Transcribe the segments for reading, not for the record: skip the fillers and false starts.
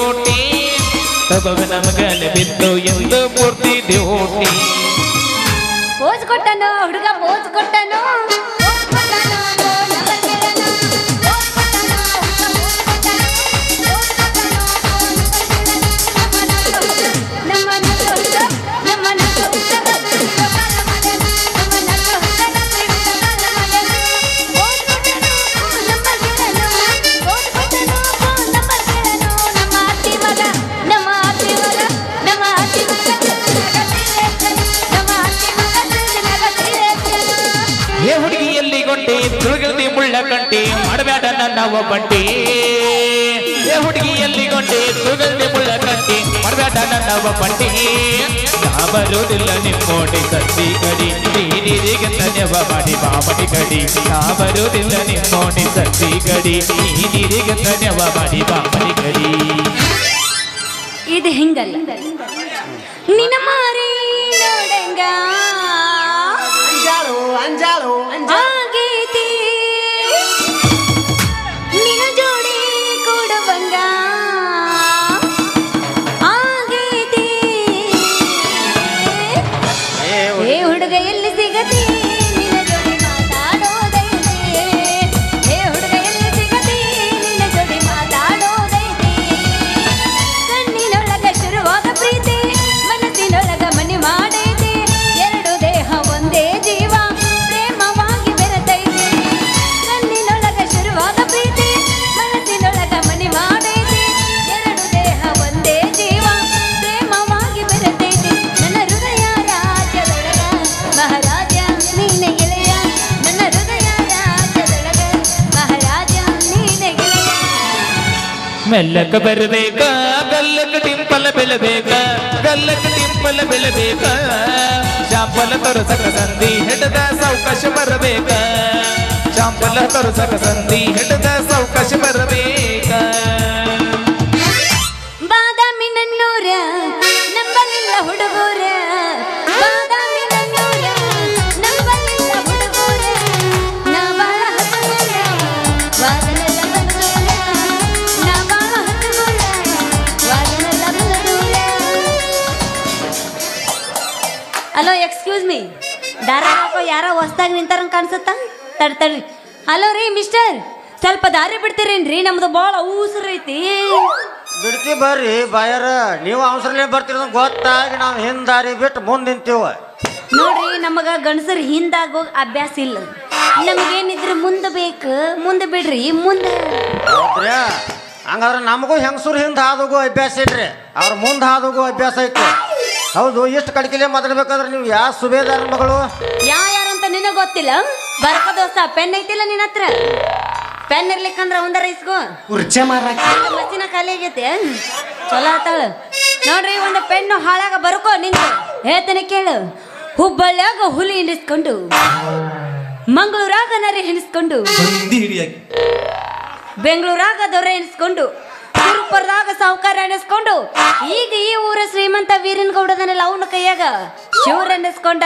Duty ತಗೋ ನಮಗಲ್ಲಿ ಬಿದ್ದು ಎಂದು ಪೂರ್ತಿ ಡ್ಯೂಟಿ ಪೋಸ್ ಕೊಟ್ಟನು ಹುಡುಗ ಪೋಸ್ ಕೊಟ್ಟನು ತುಳುಗಿಲ್ದಿ ಮುಳ್ಳ ಕಂಟಿ ಮಾಡಬೇಡ ನನ್ನ ಒಬ್ಬಂಟಿ ಏ ಹುಡುಗಿಯಲ್ಲಿ ಗೊಂಡಿ ತುಳುಗಿಲ್ದಿ ಮುಳ್ಳ ಕಂಟಿ ಮಾಡಬೇಡ ನನ್ನ ಒಬ್ಬಂಟಿ ನಾ ಬರುವುದಿಲ್ಲ ನಿಮ್ಮೋಡಿ ಸತ್ತಿ ಕಡಿ ನೀರಿಗೆ ತನ್ಯವ ಮಾಡಿ ಬಾಮಟಿ ಕಡಿ ನಾ ಬರುವುದಿಲ್ಲ ನಿಮ್ಮೋಡಿ ಸತ್ತಿ ಕಡಿ ನೀರಿಗೆ ತನ್ಯವ ಮಾಡಿ ಬಾಮಟಿ ಕಡಿ ಇದು ಹಿಂಗಲ್ಲ ನಿನ್ನ ಮಾರಿ ನೋಡಂಗ ಅಂಜಾಳು ಅಂಜಾಳು ಆಗೈತಿ ನಿನ್ನ ಜೋಡಿ ಕೊಡುವಂಗ ಆಗೈತಿ ಏ ಹುಡುಗ ಎಲ್ಲಿ ಸಿಗತಿ ನಿನ್ನ ಜೋಡಿ ಮಾತಾಡೋದೈತಿ ಏ ಹುಡುಗ ಎಲ್ಲಿ ಸಿಗತಿ ನಿನ್ನ ಜೋಡಿ ಮಾತಾಡೋದೈತಿ ಕಣ್ಣಿನೊಳಗ ಶುರುವಾದ ಪ್ರೀತಿ ಮನಸ್ಸಿನೊಳಗ ಮನೆ ಮಾಡೈತಿ ಎರಡು ದೇಹ ಒಂದೇ ಜೀವ ಪ್ರೇಮವಾಗಿ ಬೆರೆತೈತಿ ಕಣ್ಣಿನೊಳಗ ಶುರುವಾದ ಪ್ರೀತಿ ಮನಸ್ಸಿನೊಳಗ ಮನೆ ಮಾಡೈತಿ ಎರಡು ದೇಹ ಒಂದೇ ಜೀವ ಪ್ರೇಮವಾಗಿ ಬೆರೆತೈತಿ ನನ್ನ ಹೃದಯ ರಾಜ್ಯದೊಳಗ ಮಹಾರಾಜ ನೀನೆ ಗೆಳೆಯ ನನ್ನ ಹೃದಯ ರಾಜ್ಯದೊಳಗ ಮಹಾರಾಜ ನೀನೆ ಗೆಳೆಯ ಮೆಲ್ಲಕ ಬರಬೇಕ ಗಲ್ಲಕ ಟಿಂಪಲ ಬೆಳಬೇಕ ಗಲ್ಲಕ ಟಿಂಪಲ ಬೆಳಬೇಕ ಶಾಂಪಲ ತೋರಸಕ ಸಂಧಿ ಹಿಡದ ಸಾವಕಾಶ ಬರಬೇಕ ಶಾಂಪಲ ತೋರಸಕ ಸಂಧಿ ಹಿಡದ ಸಾವಕಾಶ ಬರಬೇಕ ಬಾದಾಮಿ ನನ್ನೂರ ನಂಬಲಿಲ್ಲ ಹುಡುಗೂರ ಬಾದಾಮಿ ನನ್ನೂರ ನಂಬಲಿಲ್ಲ ಹುಡುಗೂರ ನಾ ಬಾಳ ಹತ್ತುಗೂರ ವಾದನೆಲ್ಲ ಬಂದೂರ ನಾ ಬಾಳ ಹತ್ತುಗೂರ ವಾದನೆಲ್ಲ ಬಂದೂರ. ಹಲೋ ಎಕ್ಸ್ಕ್ಯೂಸ್ ಮೀ ದಾರ ಹಾಕೋ ಯಾರೋ ಹೊಸ್ದಾಗಿ ನಿಂತಾರಂಗೆ ಕಾಣಿಸುತ್ತಾ ತಡ್ರಿ ಹಲೋ ರೀ ಮಿಸ್ಟರ್ ಸ್ವಲ್ಪ ದಾರಿ ಬಿಡ್ತೀರೇನ್ರಿ ನಮ್ದು ಭಾಳ ಊಸರ್ ಐತಿ ಬಿಡ್ತಿ ಬರ್ರಿ ಬಾಯರ ನೀವು ಅವಸರಲೇ ಬರ್ತೀರ ಗೊತ್ತಾಗಿ ನಾವು ಹಿಂದಾರಿ ಬಿಟ್ಟು ಮುಂದೆ ನಿಂತೀವ ನೋಡ್ರಿ ನಮಗ ಗಂಡಸರು ಹಿಂದಾಗೋ ಅಭ್ಯಾಸ ಇಲ್ಲ ನಮಗೇನಿದ್ರೆ ಮುಂದೆ ಬೇಕು ಮುಂದೆ ಬಿಡ್ರಿ ಮುಂದೆ ಹೌದ್ರಿ ಹಂಗಾದ್ರೆ ನಮಗೂ ಹೆಂಗಸರು ಹಿಂದೆ ಹಾದೋಗೋ ಅಭ್ಯಾಸ ಇಲ್ರಿ ಅವ್ರ ಮುಂದೆ ಹಾದೋಗೋ ಅಭ್ಯಾಸ ಐತಿ ಹೌದು ಎಷ್ಟು ಕಡಿಕೆಲೆ ಮಾತಾಡ್ಬೇಕಾದ್ರೆ ನೀವು ಯಾವ ಸುಬೇದಾರ ಮಗಳು ಯಾರಂತ ನಿನಗೆ ಗೊತ್ತಿಲ್ಲ ಬರ್ಕ ದೋಸ್ತ ಪೆನ್ ಐತಿಲ್ಲ ನಿನ್ನ ಹತ್ರ ಪೆನ್ ಇರ್ಲಿಕ್ಕಂದ್ರ ಒಂದರ ಇಸ್ಕೋ ಕುರ್ಚೆ ಮಾರಾಕಿ ಮಸಿನ ಖಾಲಿ ಆಗೈತೆ ಚಲೋ ಆತಾಳ ನೋಡ್ರಿ ಒಂದು ಪೆನ್ನು ಹಾಳಾಗ ಬರ್ಕೋ ನಿಂತು ಹೇಳ್ತಾನೆ ಕೇಳು ಹುಬ್ಬಳ್ಳಿಯಾಗ ಹುಲಿ ಹಿಡಿಸ್ಕೊಂಡು ಮಂಗಳೂರಾಗ ನರಿ ಹಿಡಿಸ್ಕೊಂಡು ಬೆಂಗಳೂರಾಗ ದೊರೆ ಎಣಿಸ್ಕೊಂಡು ತಿರುಪುರದಾಗ ಸಾವುಕಾರ ಎಣಿಸ್ಕೊಂಡು ಈಗ ಈ ಊರ ಶ್ರೀಮಂತ ವೀರನಗೌಡದನಲ್ಲ ಅವನ ಕೈಯಾಗ ಶಿವರ ಎಣಿಸ್ಕೊಂಡ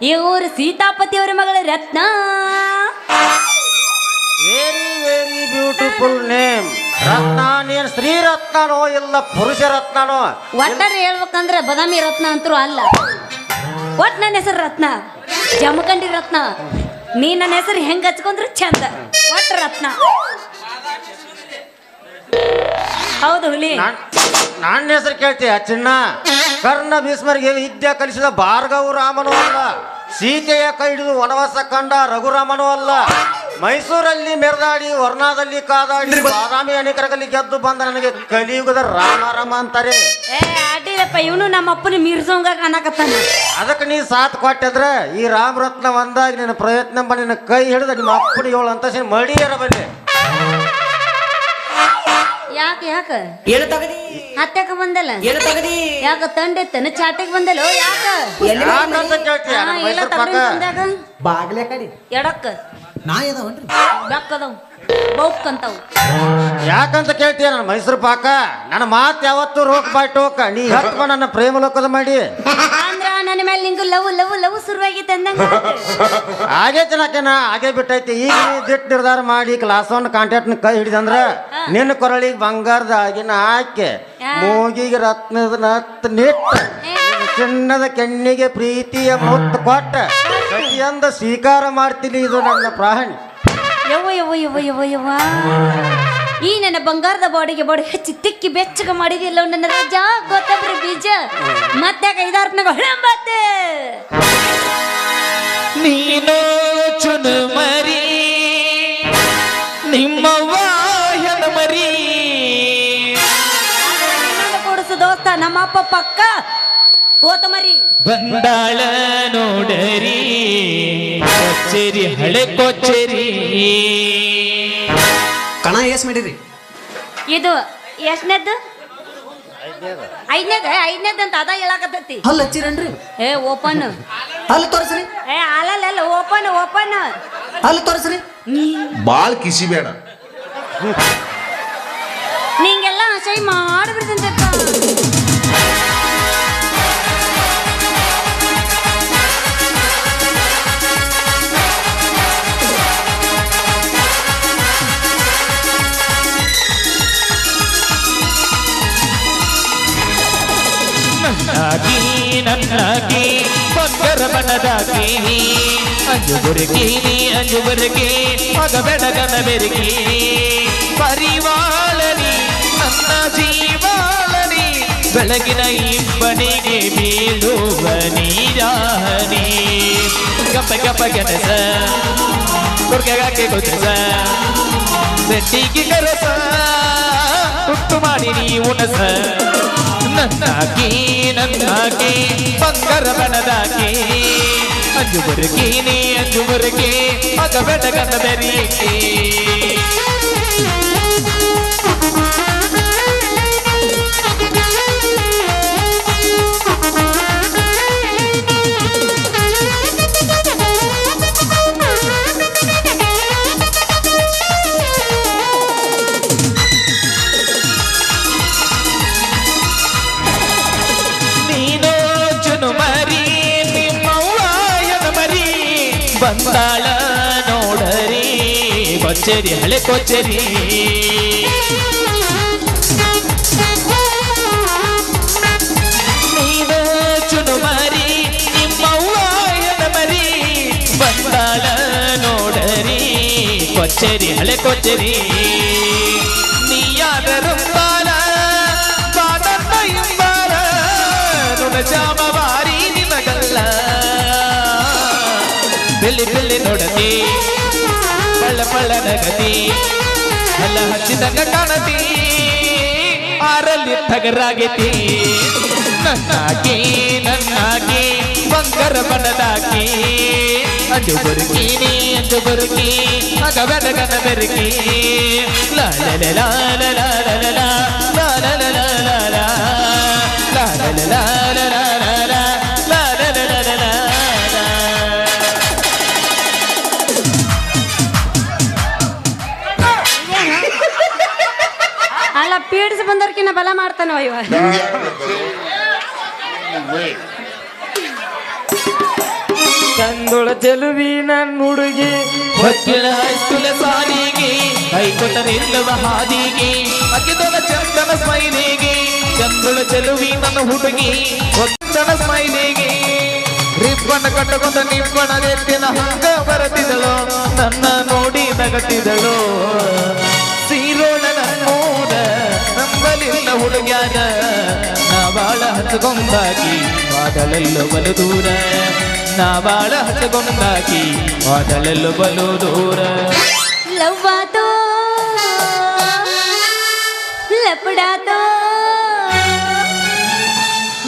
ಈ ಊರು ಸೀತಾಪತಿ ಅವರ ಮಗಳ ರತ್ನ ವೆರಿ ವೆರಿ ಬ್ಯೂಟಿಫುಲ್ ನೇಮ್ ರತ್ನ ನೀನ್ ಸ್ತ್ರೀ ರತ್ನನೋ ಇಲ್ಲ ಪುರುಷ ರತ್ನನೋ ಒಟ್ಟಾರೆ ಹೇಳ್ಬೇಕಂದ್ರೆ ಬದಾಮಿ ರತ್ನ ಅಂತರೂ ಅಲ್ಲ ಒಟ್ ನನ್ನ ಹೆಸರು ರತ್ನ ಜಮಖಂಡಿ ರತ್ನ ನೀ ನನ್ನ ಹೆಸರು ಹೆಂಗ್ ಹಚ್ಕೊಂಡ್ರೆ ಚಂದ ಒಟ್ಟು ರತ್ನ ಹೌದು ಹುಲಿ ನನ್ನ ಹೆಸರು ಕೇಳ್ತೀಯ ಚಿನ್ನ ಕರ್ಣ ಭೀಷ್ಮರಿಗೆ ವಿದ್ಯೆ ಕಲಿಸಿದ ಭಾರ್ಗವ ರಾಮನೂ ಅಲ್ಲ ಸೀತೆಯ ಕೈ ಹಿಡಿದು ವನವಾಸ ಕಂಡ ರಘುರಾಮನೂ ಅಲ್ಲ ಮೈಸೂರಲ್ಲಿ ಮೆರೆದಾಡಿ ವರ್ಣಾದಲ್ಲಿ ಕಾದಾಡಿ ಬಾದಾಮಿ ಅನೇಕರಲ್ಲಿ ಗೆದ್ದು ಬಂದ ನನಗೆ ಕಲಿಯುಗದ ರಾಮಾರಾಮ ಅಂತಾರೆ ಏ ಅಡ್ಡಿಲ್ಲಪ್ಪ ಇವನು ನಮ್ಮ ಅಪ್ಪನ ಮೀರ್ಸೋಂಗ ಕಾಣಕತ್ತಾನ ಅದಕ್ಕೆ ನೀ ಸಾಥ್ ಕೊಟ್ಟಿದ್ರೆ ಈ ರಾಮರತ್ನ ಒಂದಾಗಿ ನಿನ್ನ ಪ್ರಯತ್ನ ನಿನ್ನ ಕೈ ಹಿಡಿದ ನಿಮ್ಮ ಅಪ್ಪನ ಏಳು ಅಂತ ಮಡಿಯರ ಬಲ್ಲಿ ಯಾಕೆ ಯಾಕ ಏನು ತಗದಿ ಹತ್ತಕ ಬಂದಲ್ಲ ಏನು ತಗದಿ ಯಾಕ ತಂಡೆತ್ತನ ಚಾಟಕ್ ಬಂದಲ್ಲ ಯಾಕ ಯಾಕಂತ ಕೇಳ್ತೀಯ ಹಾ, ನನ್ನ ಇಲ್ಲ ಮೈಸೂರು ತಗಡಿ ಪಾಕ ಬಂದಾಗ ಬಾಗ್ಲೆ ಕಡಿ ಎಡಕ್ಕ ನಾ ಎದವನ್ರಿ ಬೆಕ್ಕದವ್ ಬೌಕ್ಕಂತಾವ್ ಯಾಕಂತ ಕೇಳ್ತೀಯ ನನ್ನ ಮೈಸೂರು ಪಾಕ ನನ್ನ ಮಾತು ಯಾವತ್ತು ರೋಕ್ ಬಾಯ್ ಟೋಕ ನೀ ಹತ್ಮ ನನ್ನ ಪ್ರೇಮ ಲೋಕದ ಮಾಡಿ ಅಂದ್ರ ನನ್ನ ಮೇಲೆ ನಿಂಗು ಲವ್ ಲವ್ ಲವ್ ಶುರುವಾಗೈತೆ ಅಂದಂಗ ಆಗೈತೆ ನಾಕೆನ ಆಗೇ ಬಿಟ್ಟೈತಿ ಈಗ ನೀ ದಿಟ್ಟು ನಿರ್ಧಾರ ಮಾಡಿ ಕ್ಲಾಸ್ 1 ಕಾಂಟ್ಯಾಕ್ಟ್ನ ಕೈ ಹಿಡಿದಂದ್ರ ನಿನ್ನ ಕೊರಳಿಗೆ ಬಂಗಾರದ ಆಗಿನ ಹಾಕಿ ಮೂಗಿಗೆ ರತ್ನದ ನತ್ ನಿಟ್ಟ ಚಿನ್ನದ ಕೆಣ್ಣಿಗೆ ಪ್ರೀತಿಯ ಮುತ್ತು ಕೊಟ್ಟ ಪ್ರತಿಯೊಂದು ಸ್ವೀಕಾರ ಮಾಡ್ತೀನಿ. ಇದು ನನ್ನ ಪ್ರಾಣಿ. ಯವ್ವ ಯವ್ವ ಯವ್ವ ಯವ್ವ ಯವ್ವ ಈ ನನ್ನ ಬಂಗಾರದ ಬಾಡಿಗೆ ಬಾಡಿ ಹೆಚ್ಚಿ ತಿಕ್ಕಿ ಬೆಚ್ಚಗ ಮಾಡಿದಿಲ್ಲ ನನ್ನ ರಾಜ ಗೊತ್ತಬ್ರಿ ಬೀಜ ಮತ್ತೆ 5-6 ರೂಪಾಯಿನಾಗ ಹೊಳಂಬತ್ತೆ ನೀನು ಚುನು ಮರಿ ನಿಮ್ಮವ್ವ ಹೆಣ ಮರಿ ಕೊಡಿಸು ದೋಸ್ತ ನಮ್ಮಪ್ಪ ಪಕ್ಕ ಹೋತ ಮರಿ ಬಂದಾಳ ನೋಡರಿ ಕೊಚ್ಚೇರಿ ಹಳೆ ಕೊಚ್ಚೇರಿ ಕಣ ಎಸ್ ಮಾಡಿರಿ ಇದು ಎಷ್ಟನೇದ್ದು ಐದನೇದ ಅಂತ ಅದ ಹೇಳಕತ್ತೈತಿ ಹಲ್ ಹಚ್ಚಿರನ್ರಿ ಏ ಓಪನ್ ಹಲ್ ತೋರಿಸ್ರಿ ಏ ಅಲ್ಲ ಓಪನ್ ಓಪನ್ ಹಲ್ ತೋರಿಸ್ರಿ ಬಾಳ್ ಕಿಸಿ ಬೇಡ. ನಿಂಗೆಲ್ಲ ಸೈ ಮಾಡಿಬಿಡ್ತಂತ ನನ್ನಾಗಿ ಬಂಗರ ಬಣ್ಣದಾಗಿ ಅಂಜುಬುರಗಿ ಮಗ ಬೆಡಗನ ಬೆರಗಿ ಪರಿವಾಳನಿ ನನ್ನ ಜೀವಾಳನಿ ಬೆಳಗಿನ ಇಬ್ಬನಿಗೆ ಬೀಳುವ ನೀರಾನಿ ಗಪ್ಪ ಗೆಣಸ ಕುರ್ಕೆಗಾಕೆ ಗೊತ್ತಿಸ ಬೆಟ್ಟಿಗೆ ಕರಸ ಹುಟ್ಟು ಮಾಡಿ ನೀ ಉಣಸ ನನ್ನಾಗಿ ಬಂಗಾರ ಬಣದಾಗಿ ಅಂಜುಬುರಗಿ ಮಗ ಬೆಡಗನ ಬೆರಗಿ ಬಂದಾಳ ನೋಡರಿ ಕೊಚ್ಚೇರಿ ಹಳೆ ಕೊಚ್ಚೇರಿ ನೀನು ಚುನು ಮರಿ ನಿಮ್ಮವ್ವ ಮರಿ ಬಂದಾಳ ನೋಡರಿ ಕೊಚ್ಚೇರಿ ಹಳೆ ಕೊಚ್ಚೇರಿ ನೀಯಾದರೂ ಬಾಲ ಬಾಡನ್ನ ಇಂಬಾಲ ನುಣ ಜಾಮವಾರಿ ನಿಮಗಲ್ಲ ಬೆಳ್ಳಿ ನೋಡತಿ ಪಳ್ಳ ನಗತಿ ಎಲ್ಲ ಹಚ್ಚಿದಂಗ ಕಾಣತಿ ಆರಲ್ಲಿ ತಗರಾಗೈತಿ ನನ್ನಾಗಿ ಬಂಗಾರ ಬಣ್ಣದಾಗಿ ಅಂಜುಬುರಗಿ ಮಗ ಬೆಡಗನ ಬೆರಗಿ ಅಲ್ಲ ಪೀಡಿಸಿ ಬಂದವ್ರಕಿನ್ನ ಬಲ ಮಾಡ್ತಾನೋ ಇವ ಕಂದುಳ ಚೆಲುವಿ ನನ್ನ ಹುಡುಗಿ ಹೊಕ್ಕಿಳ ಹೈಸ್ಕೂಲ ಸಾಲಿಗೆ ಕೈಕೊಟ್ಟ ನಿಲ್ಲವ ಹಾದಿಗೆ ಅಕ್ಕಿದೊಳ ಚಂದನ ಸ್ಮೈಲಿಗೆ ಕಂದುಳ ಚೆಲುವಿ ನನ್ನ ಹುಡುಗಿ ಹೊಕ್ಕನ ಸ್ಮೈಲಿಗೆ ರಿಬ್ಬನ ಕಟ್ಟಕೊಂಡ ನಿಬ್ಬಣ ಎತ್ತಿನ ಹಂಗ ಬರತಿದಳು ನನ್ನ ನೋಡಿ ನಗತಿದಳು ಸೀರೋಣ ನೋಡ ನಂಬಲಿಲ್ಲ ಹುಡುಗ್ಯಾನ ನಾ ಬಾಳ ಹಚ್ಕೊಂಡಾಗಿ ವಾದಳೆಲ್ಲೋ ಬಲು ದೂರ ನಾ ಬಾಳ ಹಚ್ಕೊಂಡಾಗಿ ವಾದಳೆಲ್ಲೋ ಬಲು ದೂರ ಲವ್ವಾತೋ ಲಪಡಾತೋ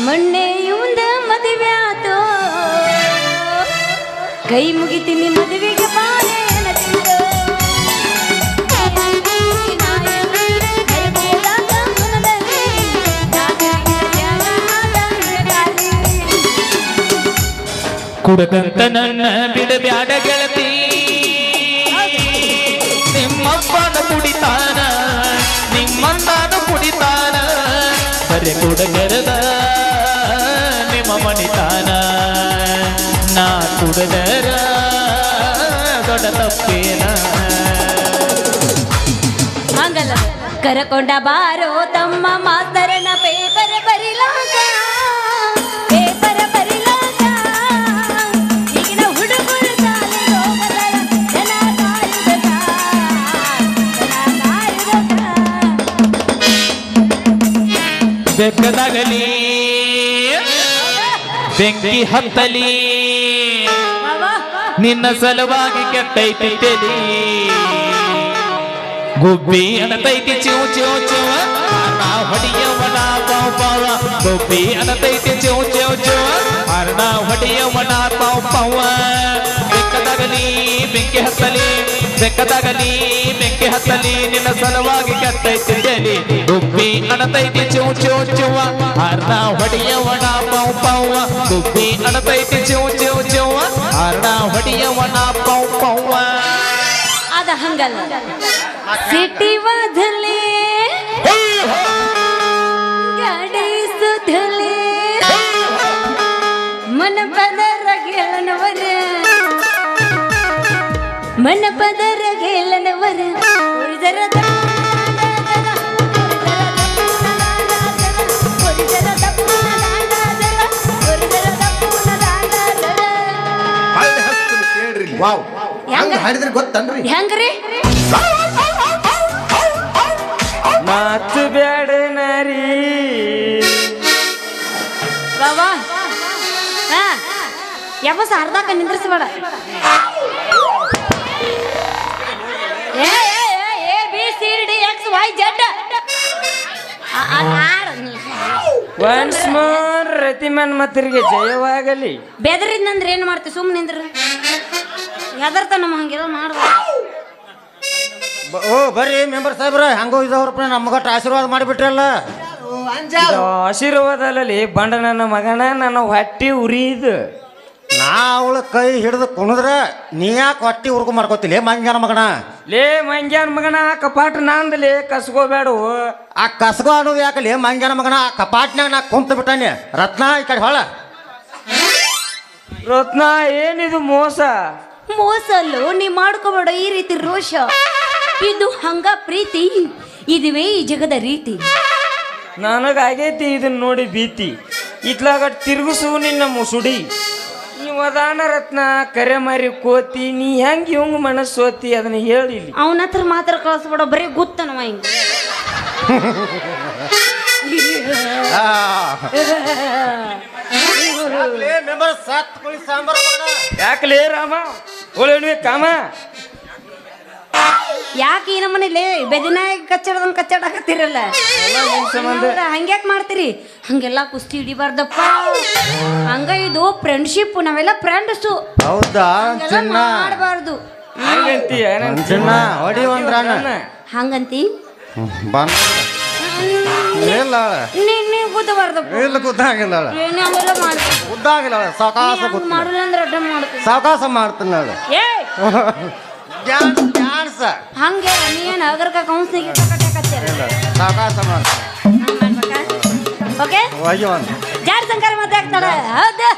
ಮೊನ್ನೆ ಇವಂದ ಮದುವೆ ಆತೋ ಕೈ ಮುಗಿತೀನಿ ಮದುವೆಗೆ ಬಾಳೆ ಕುಡಕಂತ ನನ್ನ ಬಿಡಬ್ಯಾಡ ಗೆಳತಿ ನಿಮ್ಮಪ್ಪನ ಕುಡಿತಾನ ನಿಮ್ಮಣ್ಣನ ಕುಡಿತಾನ ಬರೆ ಕುಡಗರದ ನಿಮ್ಮ ಮಣಿತಾನ ನಾ ಕುಡದರ ದೊಡ್ಡ ತಪ್ಪೇನ ಹಂಗಲ್ಲ ಕರಕೊಂಡ ಬಾರೋ ತಮ್ಮ ಮಾಸ್ತರನ ಪೇಪರ್ ಬರಿಲಾಕ ಪೇಪರ್ ಬರಿಲಾಕ ಈಗಿನ ಹುಡುಗರು ಶಾಲೆಗೆ ಹೋಗಲ್ಲ, ಜನ ಕಾಯುವುದಕ್ಕ, ಜನ ಕಾಯುವುದಕ್ಕ. ಬೆಕ್ಕದಾಗಲಿ ಬೆಂಕಿ ಹತ್ತಲಿ ನಿನ್ನ ಸಲುವಾಗಿ ಕೆಟ್ಟೈತಿ ತಲಿ ಗುಬ್ಬಿ ಅನತೈತಿ ಚಿವ್ ಚಿವ್ ಚಿವ ಅರ್ಣ ಹೊಡಿಯವನ ಪಾವ್ ಪಾವ ಗುಬ್ಬಿ ಅನತೈತಿ ಚಿವ್ ಚಿವ್ ಚಿವ ಅರ್ಣ ಹೊಡಿಯವನ ಪಾವ್ ಪಾವ ಬೆಕ್ಕದಾಗಲಿ ಬೆಂಕಿ ಹತ್ತಲಿ ಬೆಕ್ಕದಾಗಲಿ ಬೆಂಕಿ ಹತ್ತಲಿ ನಿನ್ನ ಸಲುವಾಗಿ ಕೆಟ್ಟೈತಿ ತಲಿ ಗುಬ್ಬಿ ಅನತೈತಿ ಚಿವ್ ಚಿವ್ ಚಿವ ಅರ್ಣ ಹೊಡಿಯವನ ಪಾವ್ ಪಾವ ಗುಬ್ಬಿ ಅನತೈತಿ ಚಿವ್ ಚಿವ್ ಚಿವ ಅರ್ಣ ಹೊಡಿಯವನ ಪಾವ್ ಪಾವ ಅದ ಹಂಗಲ್ಲ ಸಿಟಿ ವಾದಲೆ ಗಾಡಿ ಸುಧಲೆ ಮನ ಪದರ ಗೆಲನವರ ಮನ ಪದರ ಗೆಲನವರ ವಾವ್ ಹಂಗ ಹಾಡಿದ್ರೆ ಗೊತ್ತನ್ರಿ ಹೆಂಗ್ರಿ ಮಾತು ಬ್ಯಾಡ ನಾರಿ ಬಾಬಾ ಹಾ ಯಾವಸ ಅರ್ಧಾಕ ನಿಂದ್ರಿಸಬೇಡ A B C D X Y Z once more ರತಿಮನ್ ಮತ್ತರಿಗೆ ಜಯವಾಗಲಿ. ಬೆದರಿದ್ನಂದ್ರೆ ಏನು ಮಾಡ್ತೀವಿ ಸುಮ್ಮನೆ ನಿಂದ್ರ ಹೆದರ್ತ ನಮ್ಮ ಹಂಗೆಲ್ಲ ಮಾಡ್ಬಾರ್ದು. ಓ ಬರ್ರಿ ಮೆಂಬರ್ ಸಾಹೇಬ್ರ ಹಂಗೋ ಇದ್ದವ್ರಪ್ಪ ನಮ್ಗಟ್ಟು ಆಶೀರ್ವಾದ ಮಾಡಿಬಿಟ್ರಲ್ಲ. ಇದು ಆಶೀರ್ವಾದ ಅಲ್ಲಲ್ಲಿ ಬಂಡ ನನ್ನ ಮಗನ ನನ್ನ ಹೊಟ್ಟಿ ಉರಿದು ನಾ ಅವಳ ಕೈ ಹಿಡಿದು ಕುಣಿದ್ರ ನೀ ಯಾಕೆ ಹೊಟ್ಟಿ ಹುರ್ಕು ಮಾಡ್ಕೋತಿಲ್ಲ ಮಂಗ್ಯಾನ ಮಗನ. ಲೇ ಮಂಗ್ಯಾನ ಮಗನ ಕಪಾಟ ನಾಂದಲೇ ಕಸ್ಕೋಬೇಡು. ಆ ಕಸಗೋ ಅನ್ನೋದು ಯಾಕಲ್ಲಿ ಮಂಗ್ಯಾನ ಮಗನ ಆ ಕಪಾಟ್ನಾಗ ನಾ ಕುಂತ ಬಿಟ್ಟಾನೆ. ರತ್ನ ಈ ಕಡೆ ಹೊಳ ರತ್ನ ಏನಿದು ಮೋಸ ಮೋಸಲ್ಲು ನೀ ಮಾಡ್ಕೋಬೇಡ ಈ ರೀತಿ ರೋಷ. ಇದು ಹಂಗ ಪ್ರೀತಿ ಇದುವೇ ಈ ಜಗದ ರೀತಿ. ನನಗಾಗೈತಿ ಇದನ್ನ ನೋಡಿ ಭೀತಿ. ಇತ್ಲಾಗ ತಿರುಗಿಸು ನಿನ್ನ ಮುಸುಡಿ. ನೀ ವದಾನ ರತ್ನ ಕರೆ ಮಾರಿ ಕೋತಿ ನೀ ಹೆಂಗ್ ಇವಂಗ ಮನಸ್ಸೋತಿ ಅದನ್ನ ಹೇಳಿ. ಅವನ ಹತ್ರ ಮಾತ್ರ ಕಳಿಸ್ಬೇಡ ಬರೀ ಗೊತ್ತನವ ಹಿಂಗ. ಮೆಂಬರ್ ಸತ್ ಕುಳಿ ಸಾಂಬಾರ ಯಾಕಲೇ ರಾಮ ಒಳ್ಳೆ ಕಾಮ ಯಾಕೆ ಈ ನಮ್ಮನೇಲಿ ಬೆದಿನಾಯ ಕಚ್ಚಡದಂಗ ಕಚ್ಚಾಡಕತ್ತಿರಲ್ಲ ಹಂಗ್ಯಾಕ್ ಮಾಡ್ತೀರಿ? ಹಂಗೆಲ್ಲ ಕುಸ್ತಿ ಹಿಡಿಬಾರ್ದಪ್ಪ. ಹಂಗ ಇದು ಫ್ರೆಂಡ್ಶಿಪ್, ನಾವೆಲ್ಲ ಫ್ರೆಂಡ್ಸು. ಹೌದಾ ಮಾಡಬಾರ್ದು. ಹಂಗಂತಿ ಚಿನ್ನ ಹೊಡಿ ಒಂದ್ರ ಹಂಗಂತಿ ನೀ ಕೂದಬಾರ್ದಪ್ಪ. ಇಲ್ಲ ಕೂತಾಗಿಲ್ಲ ಅವೆಲ್ಲ ಮಾಡ್ತೀನಿ ಉದ್ದಾಗಿಲ್ಲ ಸಾವಕಾಶ ಮಾಡಲ್ಲ ಅಂದ್ರೆ ಅಡ್ಡ ಮಾಡ್ತೀನಿ. ಸಾವಕಾಶ ಮಾಡ್ತೀನಿ ಏ ಡ್ಯಾನ್ಸ್ ಹಂಗೆ ನೀನ್ ಅಗರ್ಕ ಕೌನ್ಸಿಲಿಂಗ್ ಸಾವಕಾಶ ಮಾಡ್ತೀನಿ. ಓಕೆ ಹೋಗಿ ಒಂದು ಜಾರ್ ಸಂಕಾರ ಮತ್ತೆ ಆಗ್ತಾಳೆ. ಹೌದಾ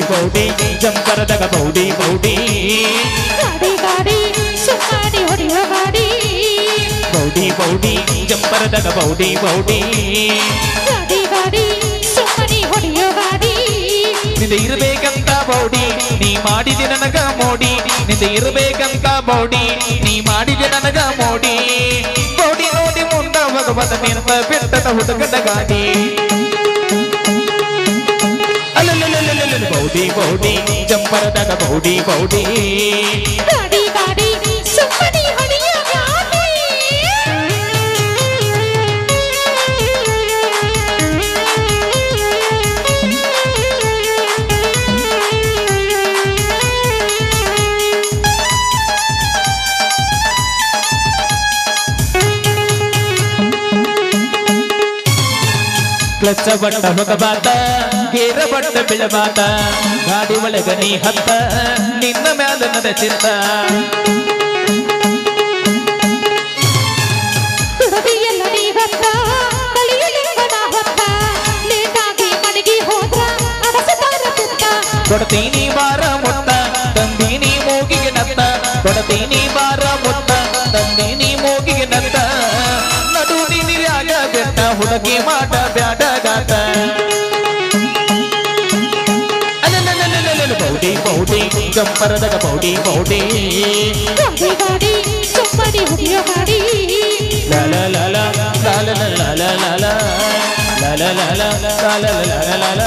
ಬೌಡಿ ಜಂಪರದಾಗ ಬೌಡಿ ಬೌಡಿ ಗಾಡಿ ಗಾಡಿ ಸುಮ್ಮಾಡಿ ಹೊಡೆಯುವ ಗಾಡಿ ಬೌಡಿ ಬೌಡಿ ಜಂಪರದಾಗ ಬೌಡಿ ಬೌಡಿ ಗಾಡಿ ಗಾಡಿ ಸುಮ್ಮನೆ ಹೊಡೆಯುವ ಗಾಡಿ ನಿಂದ ಇರಬೇಕಂತ ಬೌಡಿ ನೀ ಮಾಡಿದೆ ನನಗ ಮೋಡಿ. ನಿಂದ ಇರಬೇಕಂತ ಬೌಡಿ ನೀ ಮಾಡಿದೆ ನನಗ ಮೋಡಿ. ಬೌಡಿ ನೋಡಿ ಮುಂದ ಭಗವತ ನಿಂತ ಬೆಟ್ಟದ ಹುಡುಗದ ಗಾಡಿ. ಬೌಡಿ ಬೌಡಿ ಜಂಪರದಾಗ ಬೌಡಿ ಬೌಡಿ ಗಾಡಿ ಗಾಡಿ ಸುಮ್ಮನೆ ಹೊಡೆಯುವ ಗಾಡಿ ಗಚ್ಚ ಬಟ್ಟ ಹೊಗಬಾತ ಗೇರ ಬಟ್ಟ ಬಿಳಬಾತ ಗಾಡಿ ಒಳಗ ನೀ ಹತ್ತ ನಿನ್ನ ಮ್ಯಾಲ ನದ ಚಿತ್ತ ಹುಡುಗಿಯಲ್ಲ ನೀ ಹೊತ್ತ ಕಳಿಯಲಿಂಗನ ಹೊತ್ತ ಲೇಟಾಗಿ ಮನೆಗೆ ಹೋದ್ರ ಅರಸದಾರ ತುತ್ತ ಕೊಡ್ತೀನಿ ಬಾರ ಮುತ್ತ ತಂದೀನಿ ಮೂಗಿಗೆ ನತ್ತ ಕೊಡ್ತೀನಿ ಬಾರ ಮುತ್ತ ತಂದೀನಿ ಮೂಗಿಗೆ ನತ್ತ ನಡು ನೀರ್ಯಾಗ ಬೆಟ್ಟ ಹುಡುಗಿ ಮಾಟ ಬ್ಯಾಡ ಗಾತ ಬೌಡಿ ಬೌಡಿ ಗಂಪರದಾಗ ಬೌಡಿ ಬೌಡಿ ಗಾಡಿ ಗಾಡಿ ಸುಮ್ಮನೆ ಹೊಡೆಯೋ ಗಾಡಿ ಲಾಲ ಲಾಲ ಲಾಲ ಲಾಲ ಲಾಲ ಲಾಲ ಲಾಲ ಲಾಲ ಲಾಲ ಲಾಲ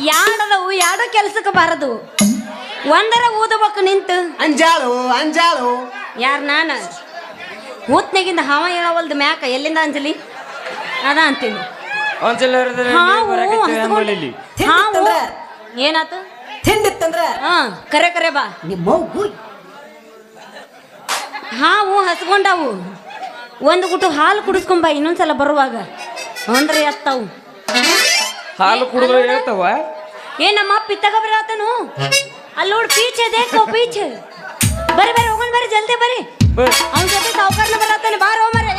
ಯಾಡದವು ಯಾಡೋ ಕೆಲ್ಸಕ್ಕೆ ಬಾರದು ಒಂದರ ಊದಬೇಕು ನಿಂತು ಅಂಜಾಳು ಅಂಜಾಳು ಯಾರು ನಾನು ಹೂತ್ನಾಗಿಂದ ಹಾವ ಹೇಳವಲ್ದು ಮ್ಯಾಕ ಎಲ್ಲಿಂದ ಅಂಜಲಿ ಅದ ಅಂತೀನಿ ಹಾವು ಹಸ್ಕೊಂಡ್- ಹಾವು ಏನಾತು ತಿಂದಿತ್ತಂದ್ರ ಹಾ ಕರೆ ಕರೆ ಬಾ ನಿಮ್ಮ ಮಗು ಹಾವು ಹಸ್ಕೊಂಡವು ಒಂದು ಗುಟ್ಟು ಹಾಲು ಕುಡಿಸ್ಕೊಂಬ ಇನ್ನೊಂದ್ಸಲ ಬರುವಾಗ ಅಂದ್ರೆ ಎತ್ತವು ಹಾಲು ಕುಡಿದ್ರೆ ಹೇಳ್ತಾವ ಏ ನಮ್ಮ ಅಪ್ಪ ಇತ್ತಾಗ ಬರತನು ಅಲ್ಲಿ ನೋಡಿ ಪೀಚೆ ದೇಖೋ ಪೀಚೆ ಬರ್ರಿ ಬರ್ರಿ ಹೋಗೋಣ ಬರ್ರಿ ಜಲ್ದಿ ಬರ್ರಿ ಬರ್. ಅವನ ಜೊತೆ ಸಾವುಕಾರನ ಬರತ್ತಾನೆ ಬಾರೋ ಮರೆ